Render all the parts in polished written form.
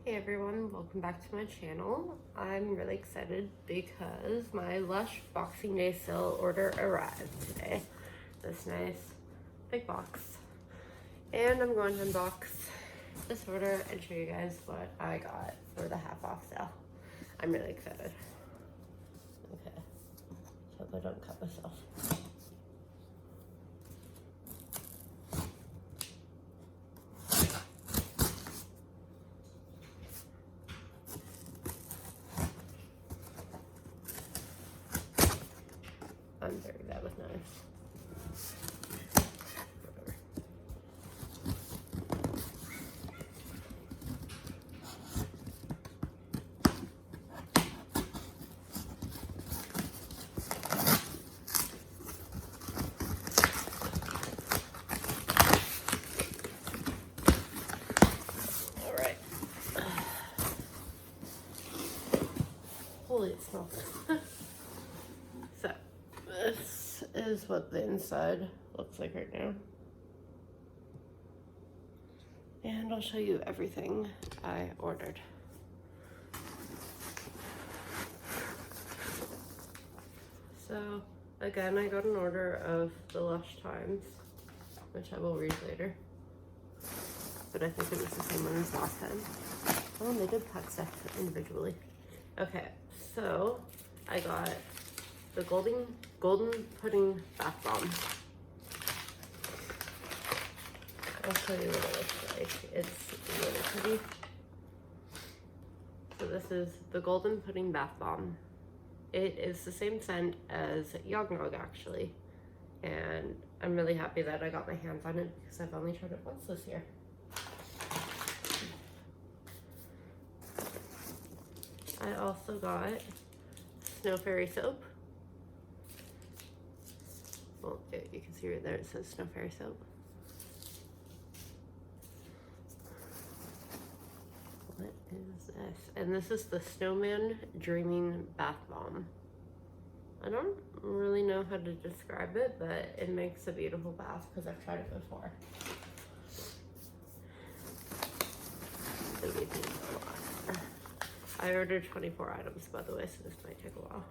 Hey everyone, welcome back to my channel. I'm really excited because my Lush Boxing Day sale order arrived today. This nice big box. And I'm going to unbox this order and show you guys what I got for the half off sale. I'm really excited. Okay, so I don't cut myself. I'm very bad with knives. Whatever. All right. Holy, it smells. So, this is what the inside looks like right now. And I'll show you everything I ordered. So, again, I got an order of the Lush Times, which I will read later. But I think it was the same one as last time. Oh, and they did pack stuff individually. Okay, so I got the golden pudding bath bomb. I'll show you what it looks like. It's really pretty. So this is the golden pudding bath bomb. It is the same scent as Yognog actually. And I'm really happy that I got my hands on it because I've only tried it once this year. I also got Snow Fairy soap. Well, you can see right there it says Snow Fairy soap. What is this? And this is the Snowman Dreaming Bath Bomb. I don't really know how to describe it, but it makes a beautiful bath because I've tried it before. So we need a lot. I ordered 24 items, by the way, so this might take a while.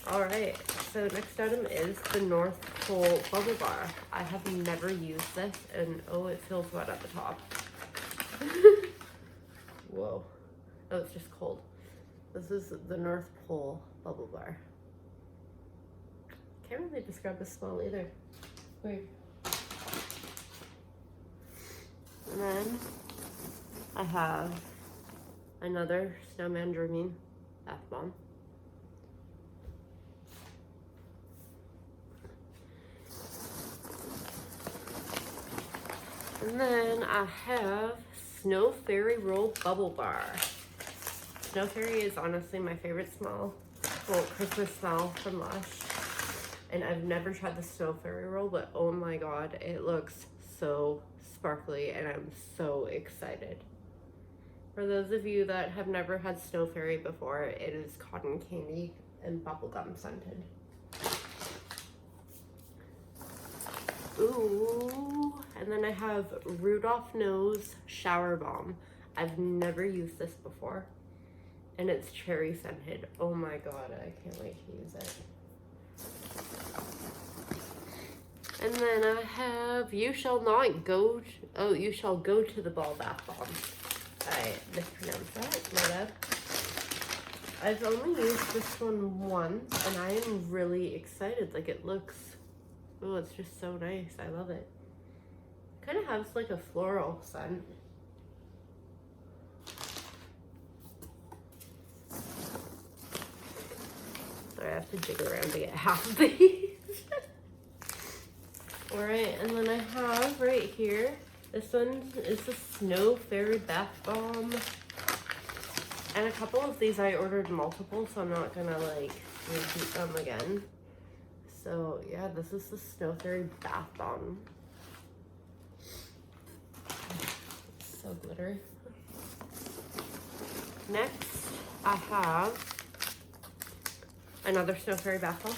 All right, so next item is the North Pole Bubble Bar. I have never used this, and oh, it feels wet at the top. Whoa. Oh, it's just cold. This is the North Pole Bubble Bar. Can't really describe the smell either. Weird. And then I have another Snowman Dreaming bath bomb. And then I have Snow Fairy Roll Bubble Bar. Snow Fairy is honestly my favorite smell. Well, Christmas smell from Lush. And I've never tried the Snow Fairy Roll, but oh my god, it looks so sparkly and I'm so excited. For those of you that have never had Snow Fairy before, it is cotton candy and bubblegum scented. Ooh, and then I have Rudolph Nose Shower Balm. I've never used this before, and it's cherry scented. Oh my god, I can't wait to use it. And then I have You Shall Go to the Ball Bath Bomb. I mispronounced that, my bad. I've only used this one once, and I am really excited. Like, it looks, oh, it's just so nice. I love it. Kind of has like a floral scent. Sorry, I have to jig around to get half of these. All right, and then I have right here, this one is the Snow Fairy Bath Bomb. And a couple of these I ordered multiple, so I'm not gonna like repeat them again. So yeah, this is the Snow Fairy Bath Bomb. It's so glittery. Next, I have another Snow Fairy Bath Bomb.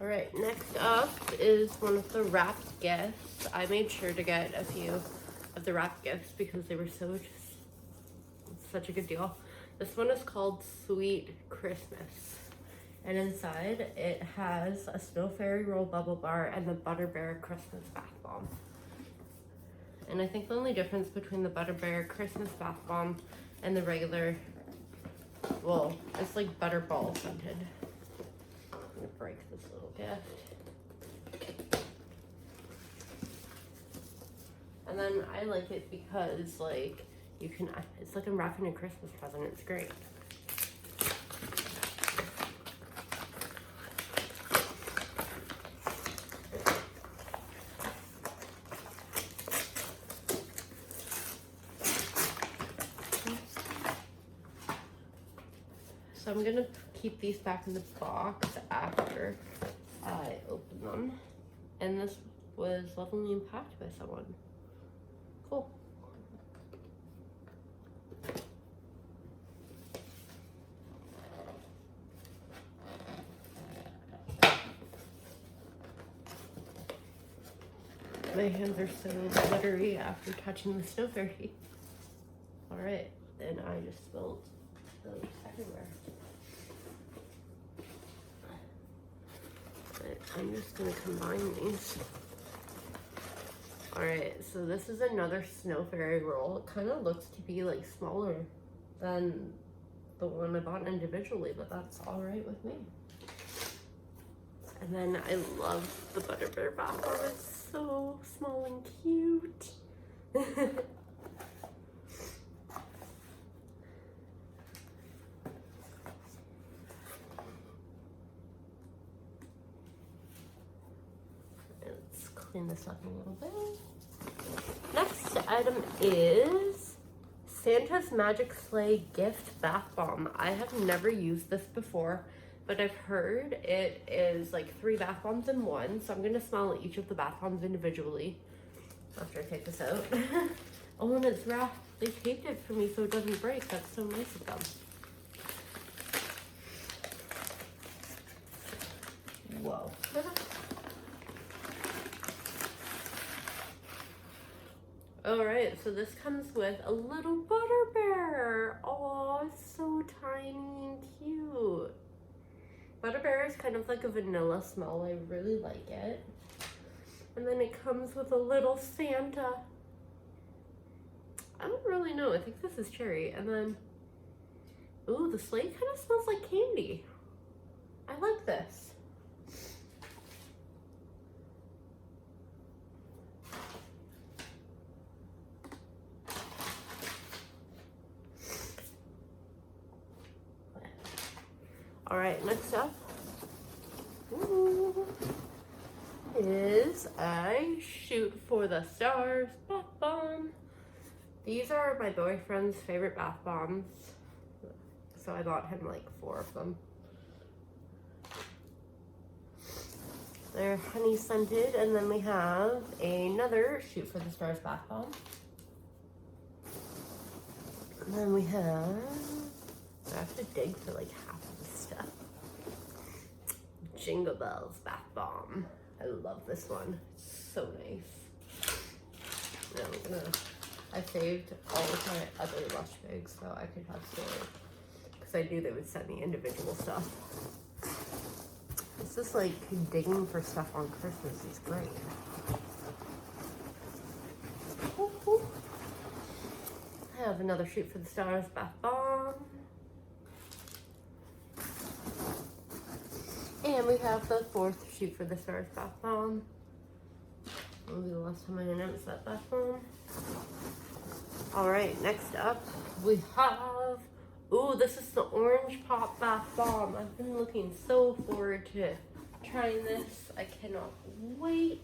All right, next up is one of the wrapped gifts. I made sure to get a few of the wrapped gifts because they were such a good deal. This one is called Sweet Christmas. And inside it has a Snow Fairy Roll Bubble Bar and the Butterbeer Christmas Bath Bomb. And I think the only difference between the Butterbeer Christmas Bath Bomb and the regular, well, it's like Butterball scented. I'm gonna break this little gift. And then I like it because like you can, it's like I'm wrapping a Christmas present. It's great. So I'm gonna keep these back in the box after I open them. And this was lovingly unpacked by someone. Cool. My hands are so glittery after touching the Snow Fairy. All right, and I just spilled those everywhere. But I'm just gonna combine these. All right, so this is another Snow Fairy roll. It kind of looks to be like smaller than the one I bought individually, but that's all right with me. And then I love the Butterbeer bath bomb. It's so small and cute. Let's clean this up a little bit. Next item is Santa's Magic Sleigh Gift Bath Bomb. I have never used this before, but I've heard it is like 3 bath bombs in one. So I'm gonna smell each of the bath bombs individually after I take this out. Oh, and it's wrapped. They taped it for me so it doesn't break. That's so nice of them. Whoa. All right, so this comes with a little Butterbeer. Oh, it's so tiny and cute. Butterbeer is kind of like a vanilla smell. I really like it. And then it comes with a little Santa. I don't really know. I think this is cherry. And then, ooh, the sleigh kind of smells like candy. I like this. All right, next up is a Shoot for the Stars bath bomb. These are my boyfriend's favorite bath bombs, so I bought him like 4 of them. They're honey scented, and then we have another Shoot for the Stars bath bomb. And then we have, I have to dig for like half of this stuff. Jingle Bells bath bomb. I love this one. It's so nice. Now I saved all of my other Lush bags so I could have storage because I knew they would send me individual stuff. It's just like digging for stuff on Christmas is great. I have another Shoot for the Stars bath bomb. And we have the 4th Shoot for the Stars bath bomb. That'll be the last time I announced that bath bomb. All right, next up we have, ooh, this is the Orange Pop bath bomb. I've been looking so forward to trying this. I cannot wait.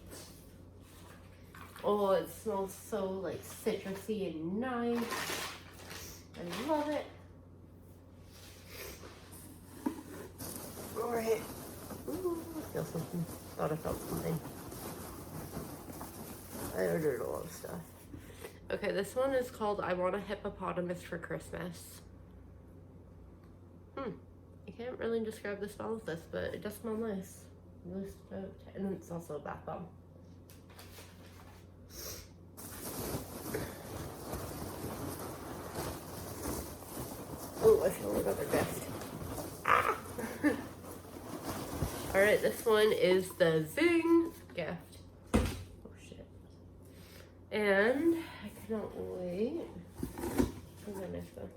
Oh, it smells so like citrusy and nice. I love it. All right. Ooh, I feel something. Thought I felt something. I ordered a lot of stuff. Okay, this one is called I Want a Hippopotamus for Christmas. I can't really describe the smell of this, but it does smell nice. And it's also a bath bomb. Oh, I feel another gift. Ah! Alright, this one is the Zing Gift. Oh shit. And I cannot wait. Where's my knife go?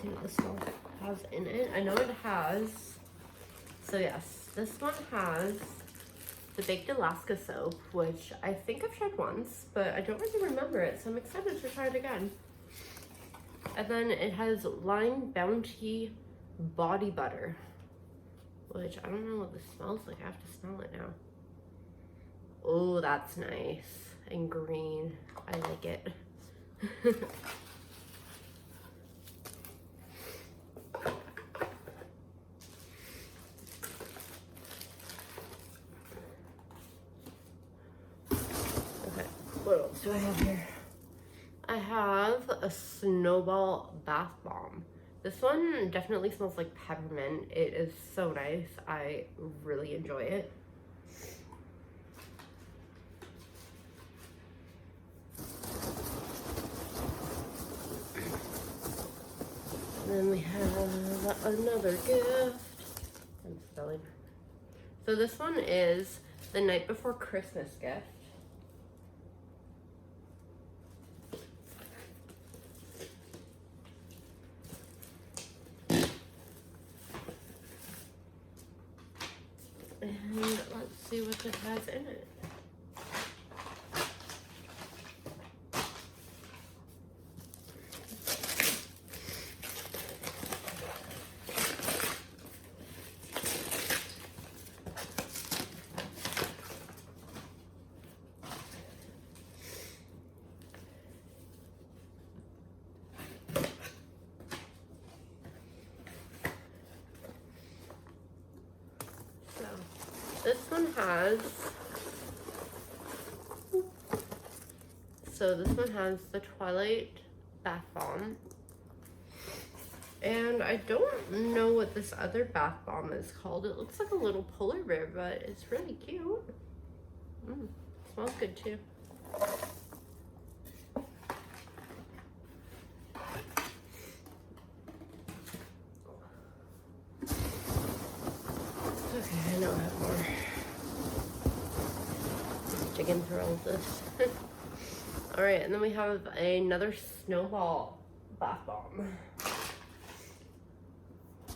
See what this one has in it. I know it has. So yes, this one has the Baked Alaska soap, which I think I've tried once, but I don't really remember it, so I'm excited to try it again. And then it has Lime Bounty Body Butter, which I don't know what this smells like. I have to smell it now. Oh, that's nice and green. I like it. What else do I have here? I have a Snowball bath bomb. This one definitely smells like peppermint. It is so nice. I really enjoy it. And then we have another gift. I'm spelling. So this one is the Night Before Christmas gift. And let's see what this has in it. This one has, the Twilight Bath Bomb. And I don't know what this other bath bomb is called. It looks like a little polar bear, but it's really cute. Smells good too. Okay, I know I have more. Digging through all of this. Alright, and then we have another Snowball bath bomb.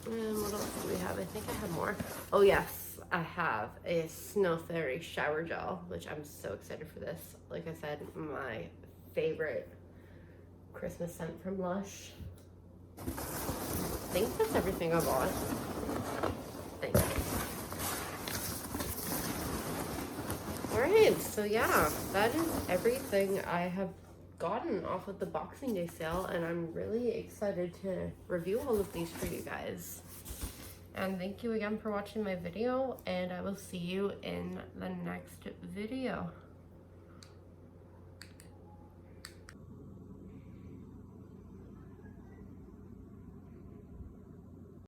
And what else do we have? I think I have more. Oh yes, I have a Snow Fairy shower gel, which I'm so excited for this. Like I said, my favorite Christmas scent from Lush. I think that's everything I bought. Thanks. Alright, so yeah, that is everything I have gotten off of the Boxing Day sale, and I'm really excited to review all of these for you guys. And thank you again for watching my video, and I will see you in the next video.